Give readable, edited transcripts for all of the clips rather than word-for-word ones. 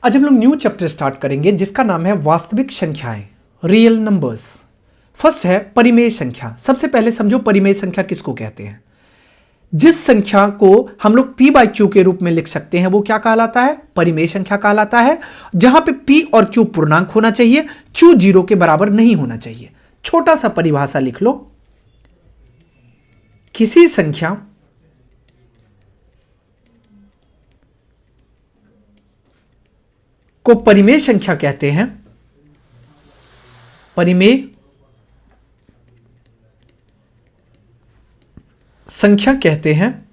आज हम लोग न्यू चैप्टर स्टार्ट करेंगे जिसका नाम है वास्तविक संख्याएं, रियल नंबर्स। फर्स्ट है परिमेय संख्या। सबसे पहले समझो परिमेय संख्या किसको कहते हैं। जिस संख्या को हम लोग p बाई क्यू के रूप में लिख सकते हैं वो क्या कहलाता है, परिमेय संख्या कहलाता है। जहां पे p और q पूर्णांक होना चाहिए, q 0 के बराबर नहीं होना चाहिए। छोटा सा परिभाषा लिख लो, किसी संख्या को परिमेय संख्या कहते हैं। परिमेय संख्या कहते हैं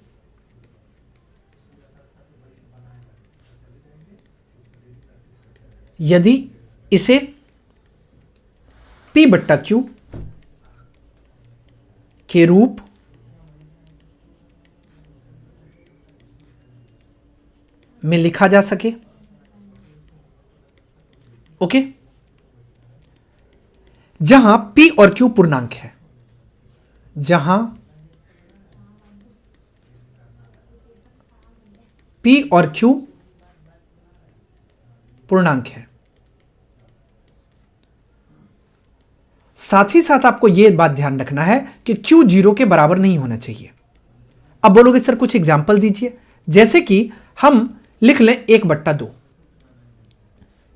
यदि इसे p बट्टा क्यू के रूप में लिखा जा सके। ओके, जहां p और q पूर्णांक है, जहां p और q पूर्णांक है। साथ ही साथ आपको यह बात ध्यान रखना है कि q 0 के बराबर नहीं होना चाहिए। अब बोलोगे सर कुछ एग्जाम्पल दीजिए, जैसे कि हम लिख लें 1/2,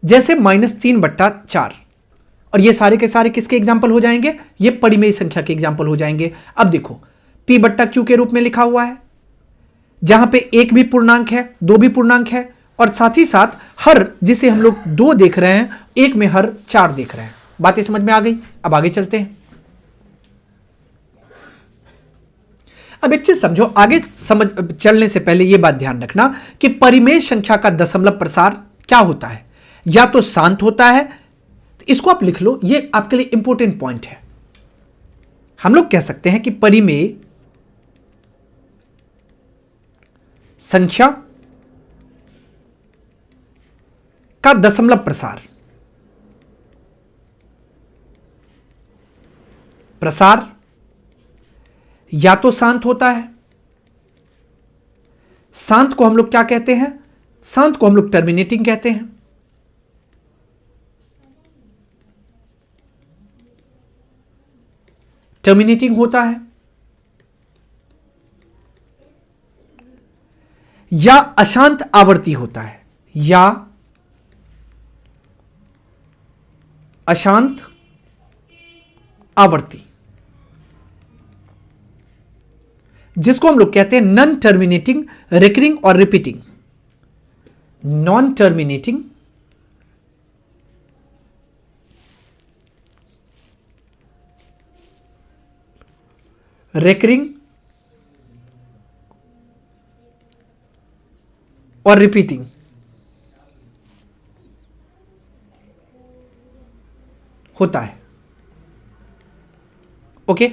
जैसे -3/4, और ये सारे के सारे किसके एग्जाम्पल हो जाएंगे, ये परिमेय संख्या के एग्जाम्पल हो जाएंगे। अब देखो p बट्टा क्यू के रूप में लिखा हुआ है, जहां पे एक भी पूर्णांक है, दो भी पूर्णांक है, और साथ ही साथ हर, जिसे हम लोग 2 देख रहे हैं, एक में हर 4 देख रहे हैं। बातें समझ में आ गई। अब आगे चलते हैं। अब एक चीज समझो, आगे समझ चलने से पहले यह बात ध्यान रखना कि परिमेय संख्या का दशमलव प्रसार क्या होता है, या तो शांत होता है, तो इसको आप लिख लो, यह आपके लिए इंपॉर्टेंट पॉइंट है। हम लोग कह सकते हैं कि परिमेय संख्या का दशमलव प्रसार या तो शांत होता है, शांत को हम लोग क्या कहते हैं, शांत को हम लोग टर्मिनेटिंग कहते हैं, टर्मिनेटिंग होता है, या अशांत आवर्ती होता है, या अशांत आवर्ती, जिसको हम लोग कहते हैं नॉन टर्मिनेटिंग, रिकरिंग और रिपीटिंग। नॉन टर्मिनेटिंग, रिकरिंग और रिपीटिंग। होता है। ओके,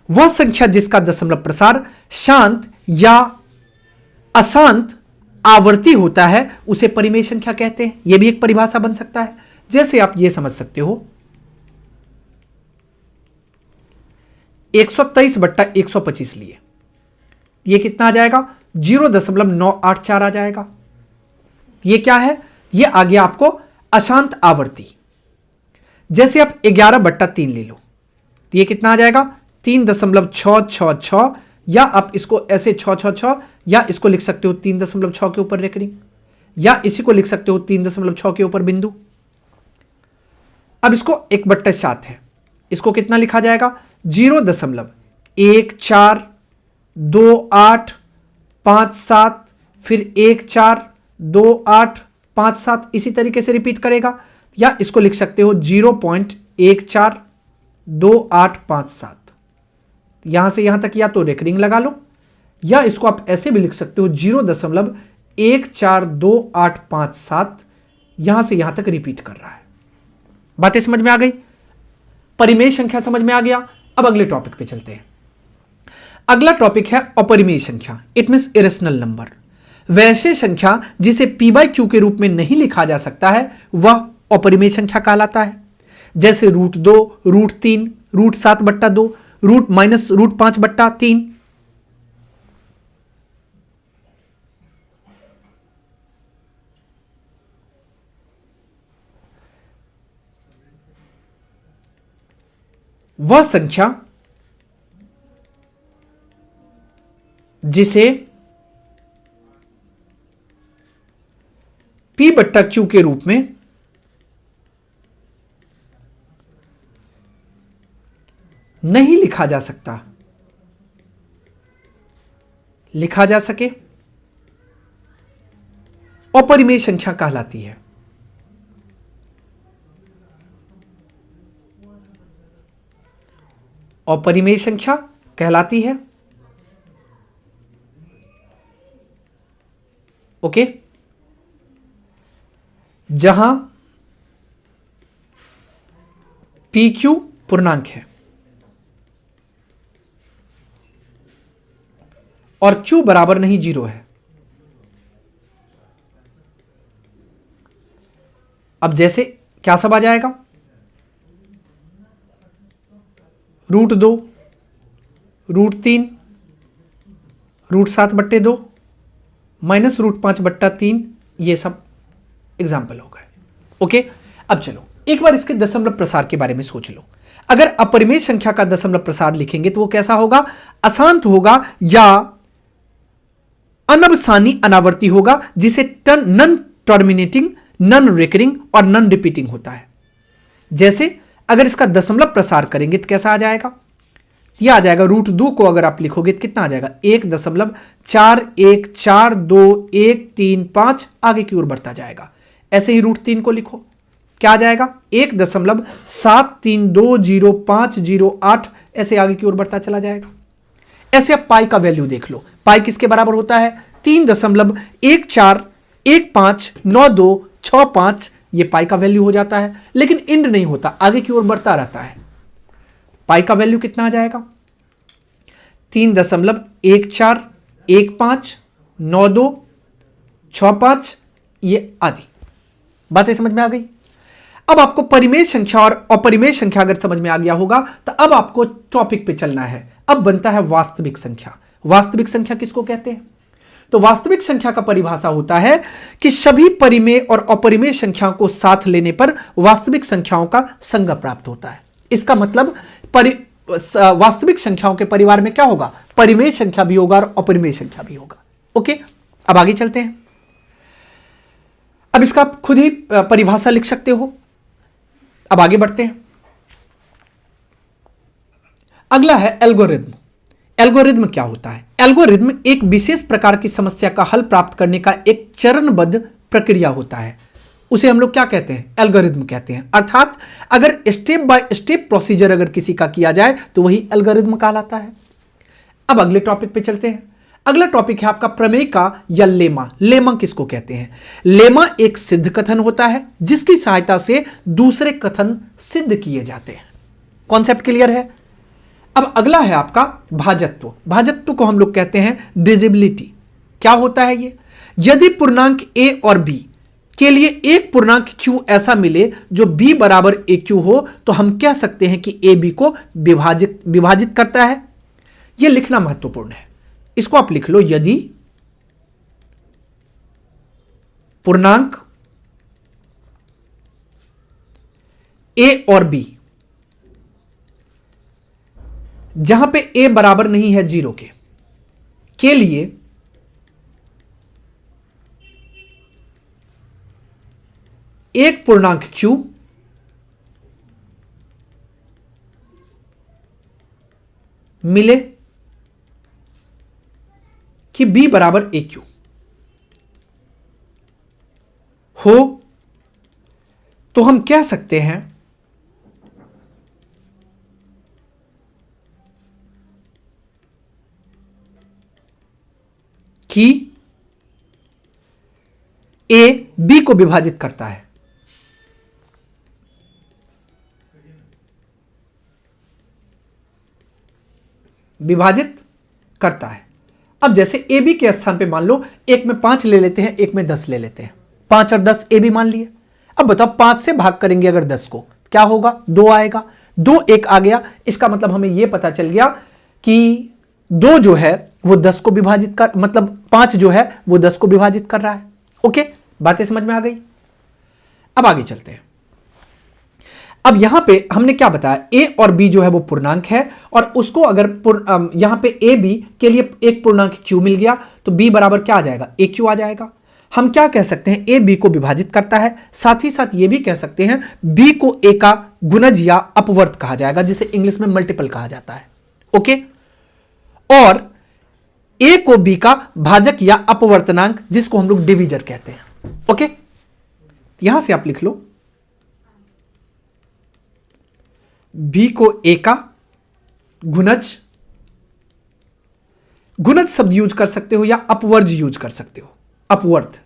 वह संख्या जिसका दशमलव प्रसार शांत या अशांत आवर्ती होता है उसे परिमेय संख्या कहते हैं। यह भी एक परिभाषा बन सकता है। जैसे आप यह समझ सकते हो, 123/125 लिए, यह कितना आ जाएगा, 0.984 आ जाएगा। यह क्या है, यह आ गया आपको अशांत आवर्ती। जैसे आप 11/3 ले लो, तो यह कितना आ जाएगा, 3.666, या आप इसको ऐसे 666, या इसको लिख सकते हो 3.6 के ऊपर रेकरिंग, या इसी को लिख सकते हो 3.6 के ऊपर बिंदु। अब इसको 1/7 है, इसको कितना लिखा जाएगा, 0.142857, फिर 142857, इसी तरीके से रिपीट करेगा। या इसको लिख सकते हो 0.142857। यहां से यहां तक या तो रेकरिंग लगा लो, या इसको आप ऐसे भी लिख सकते हो 0.142857, यहां से यहां तक रिपीट कर रहा है। बातें समझ में आ गई, परिमेय संख्या समझ में आ गया। अब अगले टॉपिक पे चलते हैं। अगला टॉपिक है अपरिमेय संख्या, इट मींस इरेशनल नंबर। वैसे संख्या जिसे p बाई क्यू के रूप में नहीं लिखा जा सकता है वह अपरिमेय संख्या कहलाता है। जैसे √2, √3, √7/2, -√5/3। वह संख्या जिसे P बट्टा Q के रूप में नहीं लिखा जा सकता, लिखा जा सके, अपरिमेय संख्या कहलाती है। अपरिमेय संख्या कहलाती है। ओके, जहां PQ पूर्णांक है और Q बराबर नहीं 0 है। अब जैसे क्या सब आ जाएगा, √2, √3, √7/2 माइनस √5/3, ये सब एग्जाम्पल हो गए। ओके, अब चलो एक बार इसके दशमलव प्रसार के बारे में सोच लो। अगर अपरिमेय संख्या का दशमलव प्रसार लिखेंगे तो वो कैसा होगा, अशांत होगा या अनवसानी अनावर्ती होगा, जिसे नन टर्मिनेटिंग, नन रिकरिंग और नन रिपीटिंग होता है। जैसे अगर इसका दशमलव प्रसार करेंगे तो कैसा आ जाएगा, यह आ जाएगा √2 को अगर आप लिखोगे तो कितना आ जाएगा, 1.41421335 आगे की ओर बढ़ता जाएगा। ऐसे ही √3 को लिखो, क्या आ जाएगा, 1.73205008 ऐसे आगे की ओर बढ़ता चला जाएगा। ऐसे अब पाई का वैल्यू देख लो, पाई किसके बराबर होता है, 3.14159265, ये पाई का वैल्यू हो जाता है, लेकिन इंड नहीं होता, आगे की ओर बढ़ता रहता है। पाई का वैल्यू कितना आ जाएगा, 3.14159265, ये आदि बातें समझ में आ गई। अब आपको परिमेय संख्या और अपरिमेय संख्या अगर समझ में आ गया होगा तो अब आपको टॉपिक पे चलना है। अब बनता है वास्तविक संख्या। वास्तविक संख्या किसको कहते हैं, तो वास्तविक संख्या का परिभाषा होता है कि सभी परिमेय और अपरिमेय संख्याओं को साथ लेने पर वास्तविक संख्याओं का संग प्राप्त होता है। इसका मतलब वास्तविक संख्याओं के परिवार में क्या होगा, परिमेय संख्या भी होगा और अपरिमेय संख्या भी होगा। ओके, अब आगे चलते हैं। अब इसका आप खुद ही परिभाषा लिख सकते हो। अब आगे बढ़ते हैं। अगला है एल्गोरिथम। एल्गोरिथम क्या होता है, एल्गोरिथम एक विशेष प्रकार की समस्या का हल प्राप्त करने का एक चरणबद्ध प्रक्रिया होता है, उसे हम लोग क्या कहते हैं, एल्गोरिथम कहते हैं। अर्थात अगर स्टेप बाय स्टेप प्रोसीजर अगर किसी का किया जाए तो वही एल्गोरिथम कहलाता है। अब अगले टॉपिक पे चलते हैं। अगला टॉपिक है आपका प्रमेय का या लेमा। लेमा किसको कहते हैं, लेमा एक सिद्ध कथन होता है जिसकी सहायता से दूसरे कथन सिद्ध किए जाते हैं। कॉन्सेप्ट क्लियर है। अब अगला है आपका भाजत्व। भाजत्व को हम लोग कहते हैं डिविजिबिलिटी। क्या होता है ये, यदि पूर्णांक a और b के लिए एक पूर्णांक q ऐसा मिले जो b बराबर aq हो तो हम कह सकते हैं कि a b को विभाजित करता है। यह लिखना महत्वपूर्ण है, इसको आप लिख लो। यदि पूर्णांक a और b जहां पे a बराबर नहीं है 0 के लिए एक पूर्णांक q मिले कि b बराबर aq हो तो हम कह सकते हैं कि a b को विभाजित करता है। विभाजित करता है। अब जैसे ए बी के स्थान पे मान लो एक में 5 ले लेते हैं, एक में 10 ले लेते हैं। 5 और 10 ए बी मान लिए। अब बताओ 5 से भाग करेंगे अगर 10 को, क्या होगा, 2 आएगा। 2 1 आ गया, इसका मतलब हमें यह पता चल गया कि 2 जो है वो 10 को विभाजित कर, मतलब 5 जो है वो 10 को विभाजित कर रहा है। ओके, बातें समझ में आ गई। अब आगे चलते हैं। अब यहां पे हमने क्या बताया, ए और बी जो है वो पूर्णांक है, और उसको अगर यहां पे ए बी के लिए एक पूर्णांक क्यू मिल गया तो बी बराबर क्या आ जाएगा, ए क्यू आ जाएगा। हम क्या कह सकते हैं, ए बी को विभाजित करता है, साथ ही साथ ये भी कह सकते हैं बी को ए का गुणज या अपवर्त कहा जाएगा, जिसे इंग्लिश में मल्टीपल कहा जाता है। ओके, और ए को बी का भाजक या अपवर्तनांक, जिसको हम लोग डिवीजर कहते हैं। ओके, यहां से आप लिख लो बी को ए का गुणज, गुणज शब्द यूज कर सकते हो या अपवर्ज यूज कर सकते हो, अपवर्थ,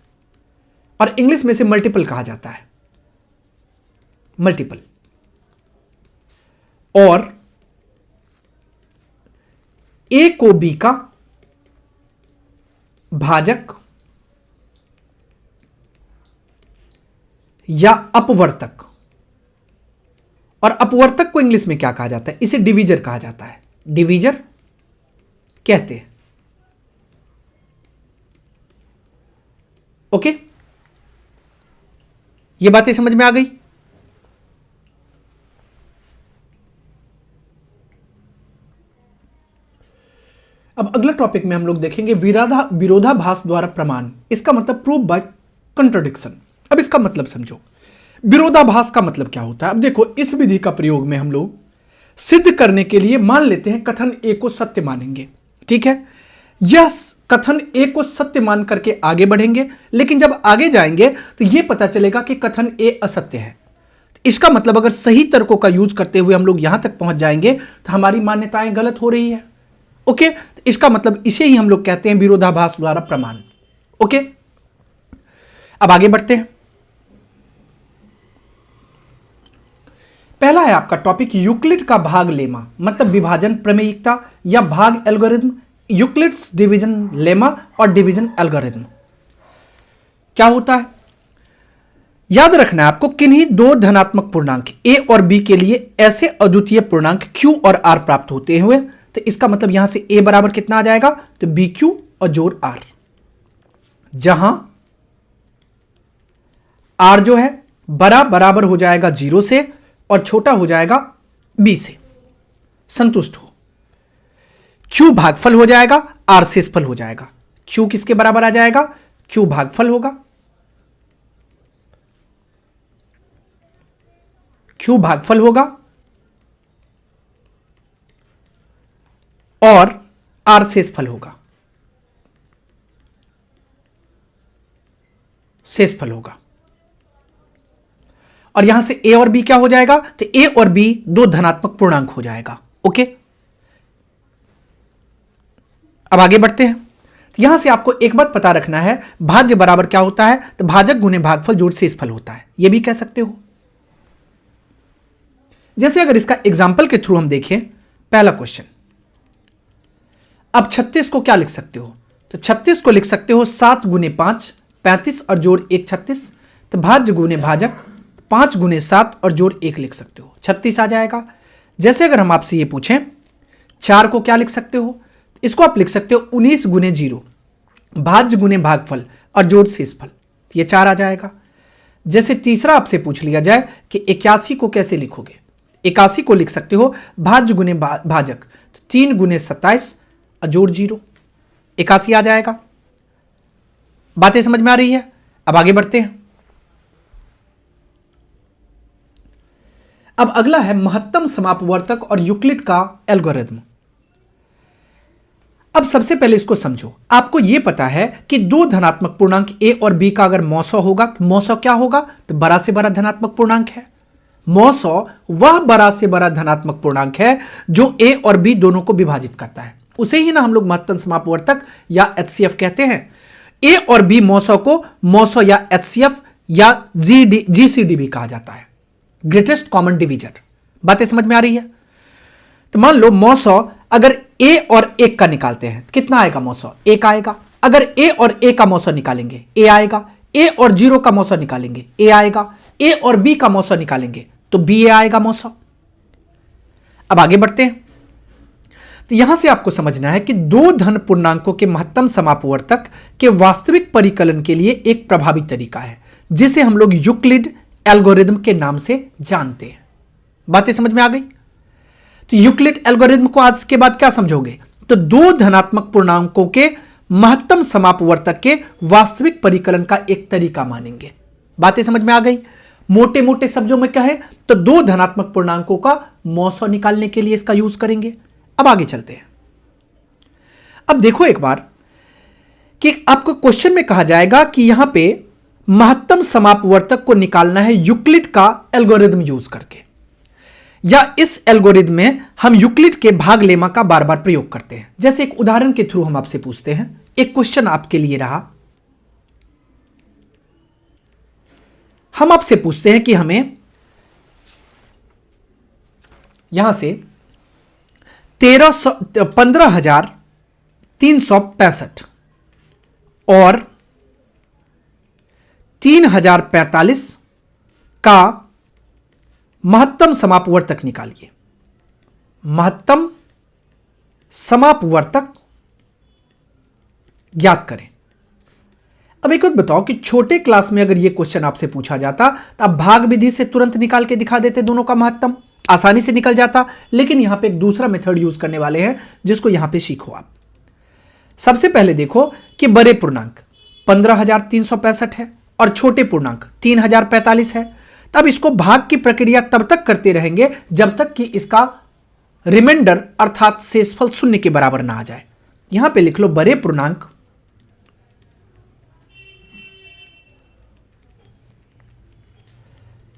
और इंग्लिश में से मल्टीपल कहा जाता है, मल्टीपल। और ए को बी का भाजक या अपवर्तक, और अपवर्तक को इंग्लिश में क्या कहा जाता है, इसे डिवीजर कहा जाता है, डिवीजर कहते हैं। ओके, ये बातें समझ में आ गई। अब अगला टॉपिक में हम लोग देखेंगे विरोधाभास द्वारा प्रमाण। इसका मतलब प्रूव बाय कंट्राडिक्शन। अब इसका मतलब समझो, विरोधाभास का मतलब क्या होता है। अब देखो, इस विधि का प्रयोग में हम लोग सिद्ध करने के लिए मान लेते हैं कथन ए को सत्य मानेंगे, ठीक है। यह कथन ए को सत्य मान करके आगे बढ़ेंगे, लेकिन जब आगे जाएंगे तो यह पता चलेगा कि कथन ए असत्य है। इसका मतलब अगर सही तर्कों का यूज करते हुए हम लोग यहां तक पहुंच जाएंगे तो हमारी मान्यताएं गलत हो रही है। ओके, इसका मतलब इसे ही हम लोग कहते हैं विरोधाभास द्वारा प्रमाण। ओके, अब आगे बढ़ते हैं। पहला है आपका टॉपिक यूक्लिड का भाग लेमा, मतलब विभाजन प्रमेयिकता या भाग एल्गोरिथम, यूक्लिड्स डिवीजन लेमा और डिवीजन एल्गोरिथम। क्या होता है, याद रखना है आपको, किन्हीं दो धनात्मक पूर्णांक ए और बी के लिए ऐसे अद्वितीय पूर्णांक क्यू और आर प्राप्त होते हुए, तो इसका मतलब यहां से ए बराबर कितना आ जाएगा, तो बी क्यू और जोड़ आर, जहां आर जो है बराबर हो जाएगा 0 से और छोटा हो जाएगा बी से, संतुष्ट हो। क्यू भागफल हो जाएगा, आर शेषफल हो जाएगा। क्यू किसके बराबर आ जाएगा, क्यू भागफल होगा, क्यू भागफल होगा और आर शेषफल होगा, शेषफल होगा। और यहां से ए और बी क्या हो जाएगा, तो ए और बी दो धनात्मक पूर्णांक हो जाएगा। ओके, अब आगे बढ़ते हैं। तो यहां से आपको एक बात पता रखना है, भाज्य बराबर क्या होता है, तो भाजक गुने भागफल जोड़ शेषफल होता है, यह भी कह सकते हो। जैसे अगर इसका एग्जाम्पल के थ्रू हम देखें, पहला क्वेश्चन, अब 36 को क्या लिख सकते हो, तो 36 को लिख सकते हो 7 गुने 5 35 और जोड़ 1 36, तो भाज्य गुने भाजक 5 गुने 7 और जोड़ 1 लिख सकते हो, 36 आ जाएगा। जैसे अगर हम आपसे ये पूछें 4 को क्या लिख सकते हो, इसको आप लिख सकते हो 19 गुने 0 भाज्य गुने भागफल और जोड़ शेषफल, ये 4 आ जाएगा। जैसे तीसरा आपसे पूछ लिया जाए कि 81 को कैसे लिखोगे, 81 को लिख सकते हो भाज्य गुने भाजक 3 गुने 27 और जोड़ 0, 81 आ जाएगा। बातें समझ में आ रही है। अब आगे बढ़ते हैं। अब अगला है महत्तम समापवर्तक और यूक्लिड का एल्गोरिथम। अब सबसे पहले इसको समझो, आपको यह पता है कि दो धनात्मक पूर्णांक ए और बी का अगर मौसौ होगा तो मौसौ क्या होगा, तो बड़ा से बड़ा धनात्मक पूर्णांक है। मौसौ वह बड़ा से बड़ा धनात्मक पूर्णांक है जो ए और बी दोनों को विभाजित करता है, उसे ही ना हम लोग महत्तम समापवर्तक या एचसीएफ कहते हैं। ए और बी मौसौ को मौसौ या एचसीएफ या जीसीडी भी कहा जाता है, ग्रेटेस्ट कॉमन डिवीजर। बातें समझ में आ रही है। तो मान लो मौसौ अगर ए और 1 का निकालते हैं, कितना आएगा मौसौ, 1 आएगा। अगर ए और ए का मौसौ निकालेंगे, ए आएगा। ए और 0 का मौसौ निकालेंगे, ए आएगा। ए और बी का मौसौ निकालेंगे तो बी ए आएगा मौसौ। अब आगे बढ़ते हैं। तो यहां से आपको समझना है कि दो धन पूर्णांकों के महत्तम समापवर्तक के वास्तविक परिकलन के लिए एक प्रभावी तरीका है जिसे हम लोग यूक्लिड एल्गोरिथम के नाम से जानते हैं। बातें समझ में आ गई? तो यूक्लिड एल्गोरिथम को आज के बाद क्या समझोगे? तो दो धनात्मक पूर्णांकों के महत्तम समापवर्तक के वास्तविक परिकलन का एक तरीका मानेंगे। बातें समझ में आ गई? मोटे मोटे शब्दों में क्या है, तो दो धनात्मक पूर्णांकों का मौसौ निकालने के लिए इसका यूज करेंगे। अब आगे चलते हैं। अब देखो एक बार कि आपको क्वेश्चन में कहा जाएगा कि यहां पे महत्तम समापवर्तक को निकालना है यूक्लिड का एल्गोरिथम यूज करके, या इस एल्गोरिथम में हम यूक्लिड के भाग लेमा का बार बार प्रयोग करते हैं। जैसे एक उदाहरण के थ्रू हम आपसे पूछते हैं, एक क्वेश्चन आपके लिए रहा, हम आपसे पूछते हैं कि हमें यहां से 15,365 और 3,045 का महत्तम समापवर्तक निकालिए। महत्तम समापवर्तक ज्ञात करें। अब एक बात बताओ कि छोटे क्लास में अगर यह क्वेश्चन आपसे पूछा जाता तो आप भाग विधि से तुरंत निकाल के दिखा देते, दोनों का महत्तम आसानी से निकल जाता। लेकिन यहां पे एक दूसरा मेथड यूज करने वाले हैं जिसको यहां पे सीखो आप। सबसे पहले देखो कि बड़े पूर्णांक 15,365 है और छोटे पूर्णांक 3,045 है। तब इसको भाग की प्रक्रिया तब तक करते रहेंगे जब तक कि इसका रिमाइंडर अर्थात शेषफल शून्य के बराबर ना आ जाए। यहां पे लिख लो बड़े पूर्णांक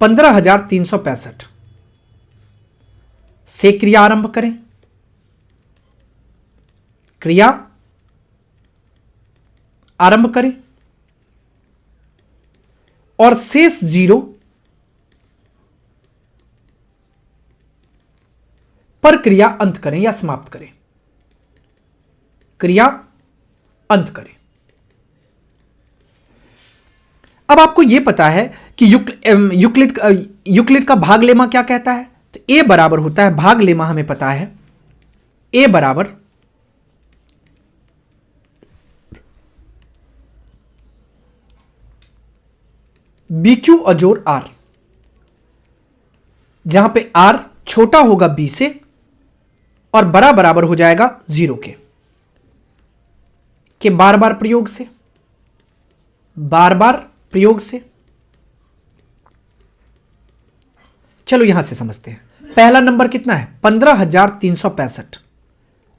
15,365 से क्रिया आरंभ करें। क्रिया आरंभ करें और शेष 0 पर क्रिया अंत करें या समाप्त करें। क्रिया अंत करें। अब आपको यह पता है कि यूक्लिड का भाग लेमा क्या कहता है, तो ए बराबर होता है, भाग लेमा हमें पता है, ए बराबर बी क्यू अजोर आर, जहां पे आर छोटा होगा बी से और बड़ा बराबर हो जाएगा 0 के बार बार प्रयोग से, बार बार प्रयोग से। चलो यहां से समझते हैं। पहला नंबर कितना है 15,365।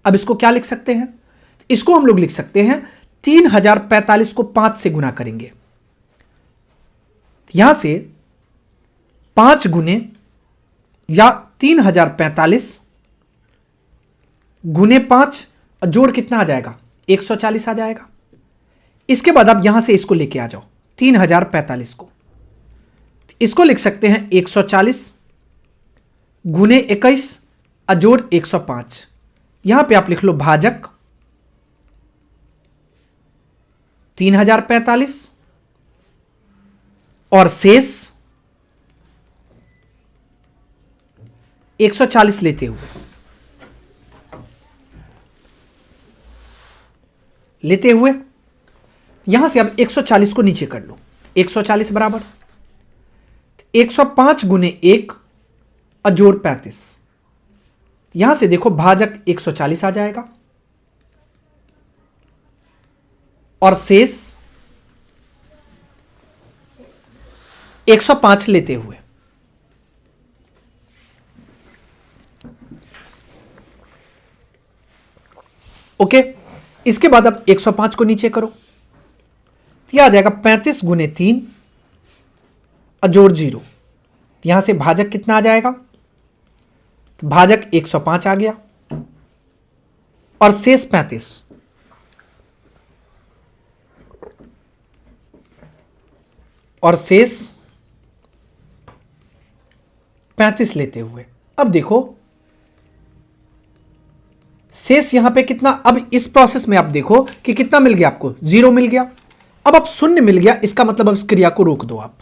अब इसको क्या लिख सकते हैं, इसको हम लोग लिख सकते हैं 3,045 को 5 से गुना करेंगे। यहां से 5 गुने या 3,045 गुने 5 जोड़ कितना आ जाएगा 140 आ जाएगा। इसके बाद आप यहां से इसको लेके आ जाओ 3,045 को, इसको लिख सकते हैं 140 गुने 21 अजोड़ 105। यहां पे आप लिख लो भाजक 3,045 और शेष 140 लेते हुए यहां से अब 140 को नीचे कर लो। 140 बराबर 105 गुने 1 अजोड़ 35। यहां से देखो भाजक 140 आ जाएगा और शेष 105 लेते हुए ओके। इसके बाद अब 105 को नीचे करो, यह आ जाएगा 35 गुने 3 अजोड़ 0। यहां से भाजक कितना आ जाएगा, तो भाजक 105 आ गया और शेष 35 और शेष 35 लेते हुए अब देखो शेष यहां पे कितना। अब इस प्रोसेस में आप देखो कि कितना मिल गया आपको 0 मिल गया। अब आप शून्य मिल गया, इसका मतलब अब इस क्रिया को रोक दो आप।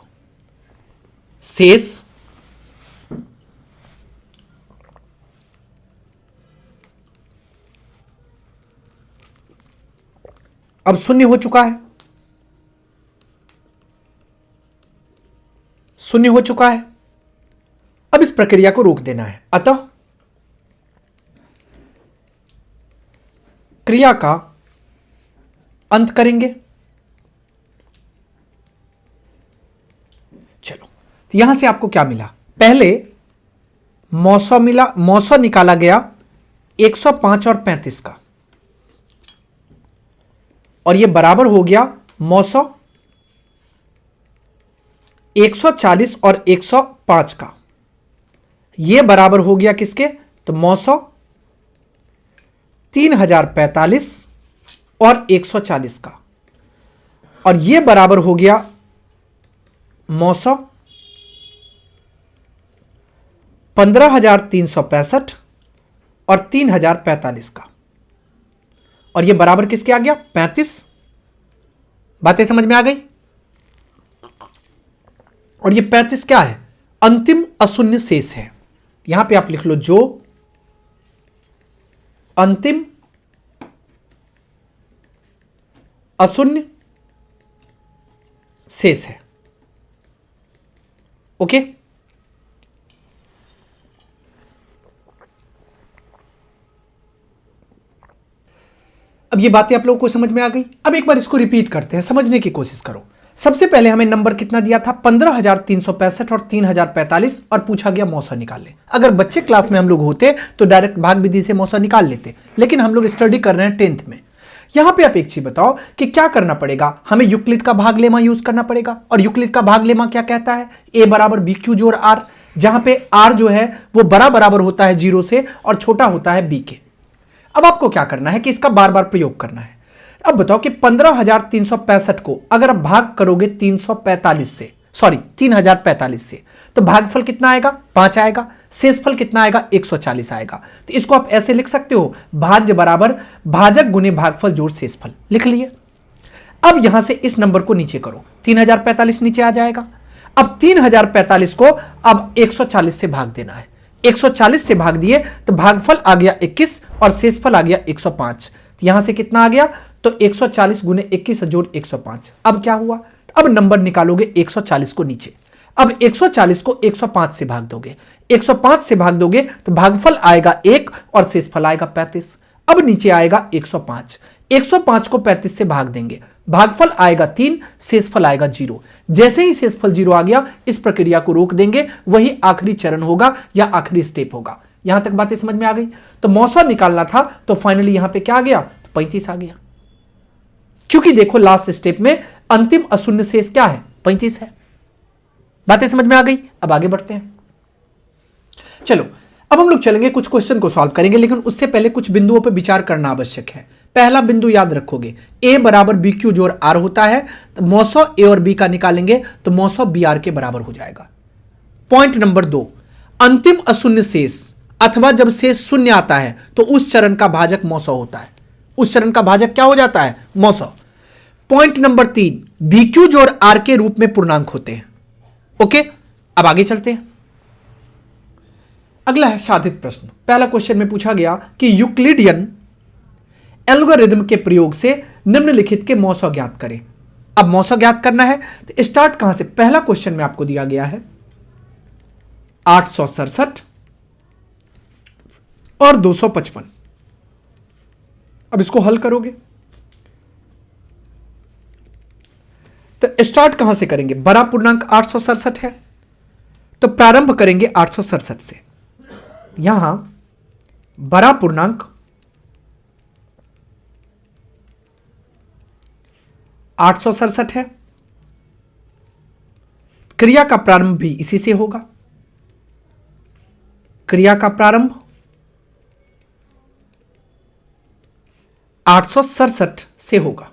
शेष अब शून्य हो चुका है, शून्य हो चुका है। अब इस प्रक्रिया को रोक देना है, अतः क्रिया का अंत करेंगे। चलो, तो यहां से आपको क्या मिला? पहले मौसौ मिला, मौसौ निकाला गया 105 और 35 का, और यह बराबर हो गया मौसौ 140 और 105 का। यह बराबर हो गया किसके? तो मौसौ 3045 और 140 का, और यह बराबर हो गया मौसौ 15,365 और 3,045 का, और यह बराबर किसके आ गया? 35। बातें समझ में आ गई? और यह 35 क्या है? अंतिम अशून्य शेष है। यहां पे आप लिख लो जो अंतिम अशून्य शेष है। ओके, अब ये बातें आप लोगों को समझ में आ गई। अब एक बार इसको रिपीट करते हैं, समझने की कोशिश करो। सबसे पहले हमें नंबर कितना दिया था? 15,365 और 3,045, और पूछा गया मौसौ निकाल ले। अगर बच्चे क्लास में हम लोग होते तो डायरेक्ट भाग विधि से मौसौ निकाल लेते, लेकिन हम लोग स्टडी कर रहे हैं 10th में। यहां पे आप एक चीज बताओ कि क्या करना पड़ेगा? हमें यूक्लिड का भाग लेमा यूज करना पड़ेगा, और यूक्लिड का भाग लेमा क्या कहता है? ए बराबर बी क्यू जोड़ आर, जहां पे आर जो है वो बराबर होता है 0 से और छोटा होता है बी के। अब आपको क्या करना है कि इसका बार बार प्रयोग करना है। अब बताओ कि 15,365 को अगर आप भाग करोगे 345 से, तो भागफल कितना आएगा? 5 आएगा। शेषफल कितना आएगा? 140 आएगा। तो इसको आप ऐसे लिख सकते हो, भाज्य बराबर भाजक गुने भागफल जोड़ शेषफल। लिख लिए। अब यहां से इस नंबर को नीचे करो, 3045 नीचे आ जाएगा। अब 3045 को अब 140 से भाग देना है। 140 से भाग दिए तो भागफल आ गया 21 और शेषफल आ गया 105। तो यहां से कितना आ गया? तो 140 गुने 21 जोड़ 105। अब क्या हुआ? अब नंबर निकालोगे 140 को नीचे। अब 140 को 105 से भाग दोगे, 105 से भाग दोगे तो भागफल आएगा 1 और शेषफल आएगा 35। अब नीचे आएगा 105, 105 को 35 से भाग देंगे, भागफल आएगा 3, शेषफल आएगा 0। जैसे ही शेषफल 0 आ गया, इस प्रक्रिया को रोक देंगे, वही आखिरी चरण होगा या आखिरी स्टेप होगा। यहां तक बातें समझ में आ गई? तो मौसौ निकालना था, तो फाइनली यहां पे क्या आ गया? 35 आ गया, क्योंकि देखो लास्ट स्टेप में अंतिम अशून्य शेष क्या है? 35 है। बातें समझ में आ गई? अब आगे बढ़ते हैं। चलो, अब हम लोग चलेंगे, कुछ क्वेश्चन को सॉल्व करेंगे, लेकिन उससे पहले कुछ बिंदुओं पर विचार करना आवश्यक है। पहला बिंदु याद रखोगे, ए बराबर बी क्यू जोड़ आर होता है, तो मौसौ ए और बी का निकालेंगे तो मौसौ बी आर के बराबर हो जाएगा। पॉइंट नंबर 2, अंतिम अशून्य शेष अथवा जब शेष शून्य आता है तो उस चरण का भाजक मौसौ होता है। उस चरण का भाजक क्या हो जाता है? मौसौ। पॉइंट नंबर 3, बी क्यू जोड़ आर के रूप में पूर्णांक होते हैं। ओके, अब आगे चलते हैं। अगला है साधित प्रश्न। पहला क्वेश्चन में पूछा गया कि यूक्लिडियन एल्गोरिथम के प्रयोग से निम्नलिखित के मौसौ ज्ञात करें। अब मौसौ ज्ञात करना है तो स्टार्ट कहां से? पहला क्वेश्चन में आपको दिया गया है 867 और 255। अब इसको हल करोगे तो स्टार्ट कहां से करेंगे? बड़ा पूर्णांक 867 है, तो प्रारंभ करेंगे 867 से। यहां बड़ा पूर्णांक 867 है, क्रिया का प्रारंभ भी इसी से होगा। क्रिया का प्रारंभ 867 से होगा।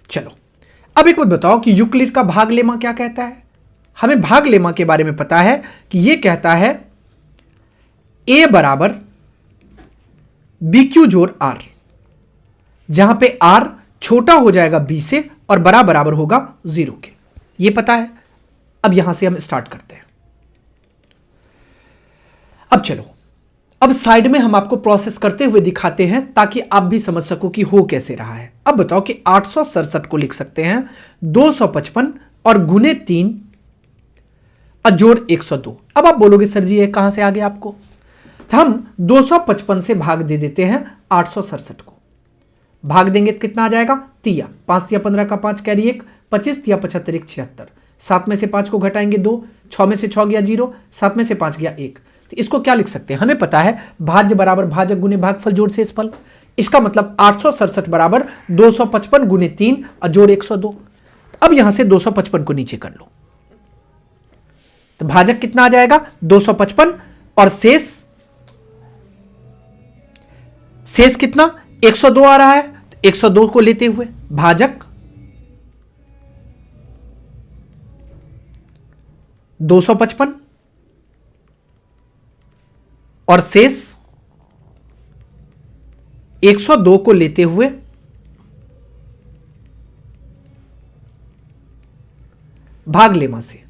चलो, अब एक बात बताओ कि यूक्लिड का भाग लेमा क्या कहता है? हमें भाग लेमा के बारे में पता है कि यह कहता है ए बराबर बी क्यू जोड़ आर, जहां पे आर छोटा हो जाएगा बी से और बराबर होगा 0 के। यह पता है। अब यहां से हम स्टार्ट करते हैं। अब चलो, अब साइड में हम आपको प्रोसेस करते हुए दिखाते हैं ताकि आप भी समझ सको कि हो कैसे रहा है। अब बताओ कि 867 को लिख सकते हैं 255 और गुने 3 और जोड़ 102। अब आप बोलोगे सर जी ये कहां से आ गया आपको, तो हम 255 से भाग दे देते हैं 867 को। भाग देंगे तो कितना आ जाएगा, तिया 5 तिया 15 का 5 कैरी 1, 25 तिया 75 1 76। 7 में से 5 को घटाएंगे 2, 6 में से 6 गया 0, 7 में से 5 गया 1। तो इसको क्या लिख सकते हैं, हमें पता है भाज्य बराबर भाजक गुने भागफल जोड़ शेषफल। इसका मतलब 867 बराबर 255 गुने 3 और जोड़ 102। अब यहां से 255 को नीचे कर लो, तो भाजक कितना आ जाएगा 255 और शेष कितना 102 आ रहा है। तो 102 को लेते हुए भाजक 255 और शेष 102 को लेते हुए भाग लेमा से,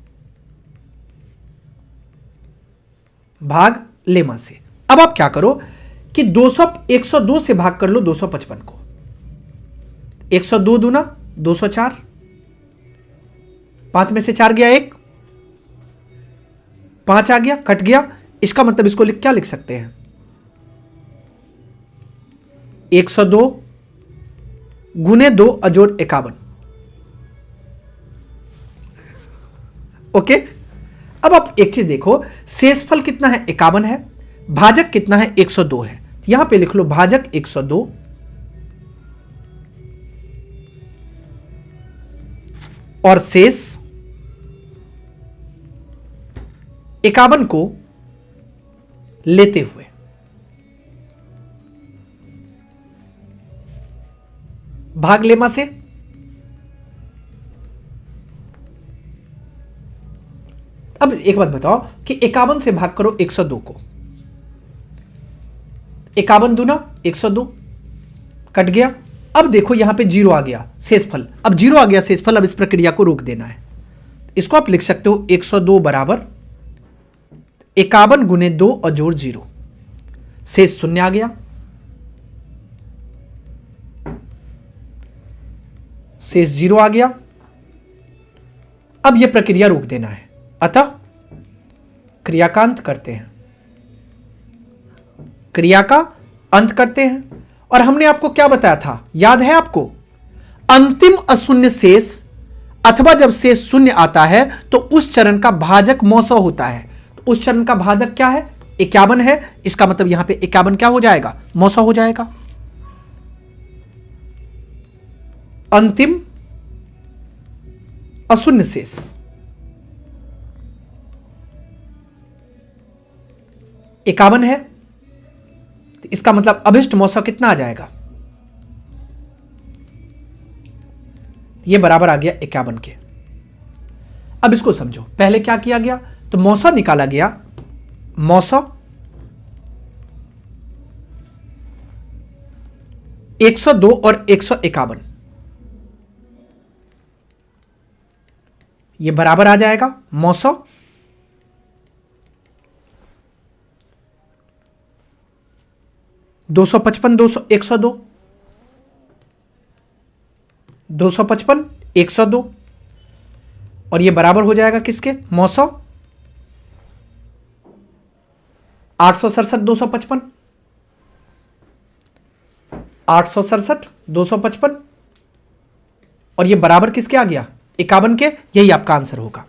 भाग लेमा से। अब आप क्या करो कि 102 से भाग कर लो 255 को। 102 दूना 204, 5 में से 4 गया 1, 5 आ गया कट गया। इसका मतलब इसको क्या लिख सकते हैं 102 गुने 2 अजोड़ 51। ओके, अब आप एक चीज देखो, शेषफल कितना है 51 है, भाजक कितना है 102 है। यहां पे लिख लो भाजक 102 और शेष 51 को लेते हुए भाग लेमा से। अब एक बात बताओ कि 51 से भाग करो 102 को, 51 दूना 102 कट गया। अब देखो यहां पे 0 आ गया शेषफल, अब 0 आ गया शेषफल, अब इस प्रक्रिया को रोक देना है। इसको आप लिख सकते हो 102 बराबर 51 गुने 2 और जोड़ 0, शेष 0 आ गया, शेष 0 आ गया। अब यह प्रक्रिया रोक देना है, अतः क्रिया का अंत करते हैं, क्रिया का अंत करते हैं। और हमने आपको क्या बताया था, याद है आपको, अंतिम अशून्य शेष अथवा जब शेष शून्य आता है तो उस चरण का भाजक 900 होता है। तो उस चरण का भाजक क्या है 51 है, इसका मतलब यहां पे 51 क्या हो जाएगा 900 हो जाएगा। अंतिम अशून्य शेष इक्यावन है, तो इसका मतलब अभिष्ट मौसा कितना आ जाएगा, ये बराबर आ गया 51 के। अब इसको समझो, पहले क्या किया गया, तो मौसा निकाला गया, मौसा 102 और 151 ये बराबर आ जाएगा मौसा 255 102 255 102 और ये बराबर हो जाएगा किसके, मौसा 867 255 867 255 और ये बराबर किसके आ गया 51 के। यही आपका आंसर होगा।